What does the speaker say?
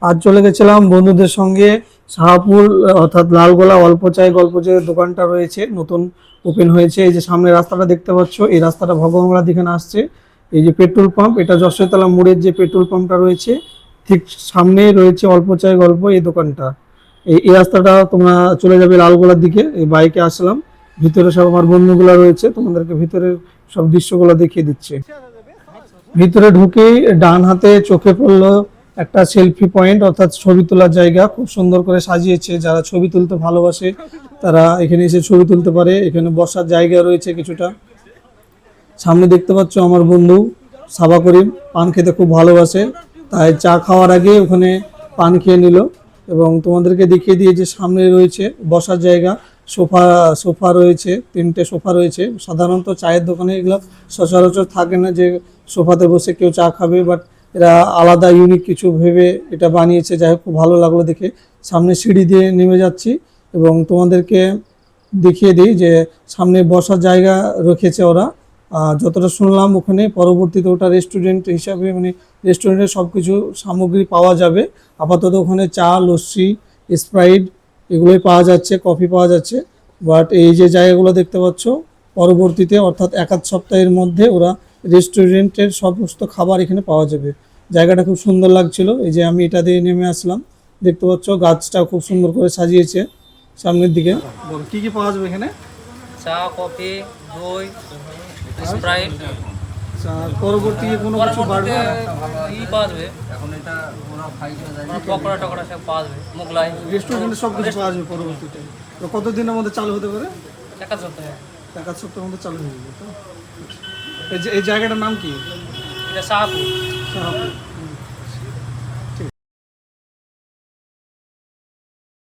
আজ চলে গেছিলাম বন্ধুদের সঙ্গে শাহপুর অর্থাৎ লালগোলা অল্প চাই গল্প যে দোকানটা রয়েছে নতুন ওপেন হয়েছে। এই যে সামনে রাস্তাটা দেখতে পাচ্ছ, এই রাস্তাটা ভগবানগোলা দিকে আসছে। এই যে পেট্রোল পাম্প, এটা যশোরতলা মোড়ের যে পেট্রোল পাম্পটা রয়েছে ঠিক সামনেই রয়েছে অল্প চাই গল্প এই দোকানটা। এই রাস্তাটা তোমরা চলে যাবে লালগোলার দিকে। এই বাইকে আসলাম, ভিতরে সব আমার বন্ধুগুলো রয়েছে, তোমাদেরকে ভিতরের সব দৃশ্যগুলো দেখিয়ে দিচ্ছে। ভিতরে ঢুকেই ডান হাতে চোখে পড়লো একটা সেলফি পয়েন্ট অর্থাৎ ছবি তোলার জায়গা। খুব সুন্দর করে সাজিয়েছে, যারা ছবি তুলতে ভালোবাসে তারা এখানে এসে ছবি তুলতে পারে। এখানে বসার জায়গা রয়েছে কিছুটা। সামনে দেখতে পাচ্ছ আমার বন্ধু সাবা করিম পান খেতে খুব ভালোবাসে, তাই চা খাওয়ার আগে ওখানে পান খেয়ে নিল। এবং তোমাদেরকে দেখিয়ে দিয়ে যে সামনে রয়েছে বসার জায়গা, সোফা সোফা রয়েছে, 3টে সোফা রয়েছে। সাধারণত চায়ের দোকানে এগুলো সচরাচর থাকে না যে সোফাতে বসে কেউ চা খাবে, বাট এরা আলাদা ইউনিক কিছু ভেবে এটা বানিয়েছে। যাই হোক, খুব ভালো লাগলো দেখে। সামনে সিঁড়ি দিয়ে নেমে যাচ্ছি এবং তোমাদেরকে দেখিয়ে দিই যে সামনে বসার জায়গা রেখেছে ওরা। যতটা শুনলাম ওখানে পরবর্তীতে ওটা রেস্টুরেন্ট হিসাবে, মানে রেস্টুরেন্টের সব কিছু সামগ্রী পাওয়া যাবে। আপাতত ওখানে চা, লস্যি, স্প্রাইট এগুলোই পাওয়া যাচ্ছে, কফি পাওয়া যাচ্ছে। বাট এই যে জায়গাগুলো দেখতে পাচ্ছ, পরবর্তীতে অর্থাৎ 1-8 সপ্তাহের মধ্যে ওরা রেস্টুরেন্টের সমস্ত খাবার এখানে পাওয়া যাবে। জায়গাটা খুব সুন্দর লাগছিল। এই যে আমি এটা দিয়ে নেমে আসলাম, দেখতে পাচ্ছ গাছটা খুব সুন্দর করে সাজিয়েছে সামনের দিকে। কি কি পাওয়া যাবে এখানে? চা, কফি, দই, স্প্রাইট। পরবর্তী কোনো কিছু বাড়বে? পাওয়া যাবে এখন, এটা পকোড়া টকোড়া সব পাওয়া যাবে, মোগলাই। রেস্টুরেন্টে সব কিছু পাওয়া যাবে পরবর্তীতে। তো কতদিনের মধ্যে চালু হতে পারে? 1 সপ্তাহে। 1 সপ্তাহের মধ্যে চালু হয়ে যাবে। তো এই জায়গাটার নাম কি? এটা শাহপুর। শাহপুর।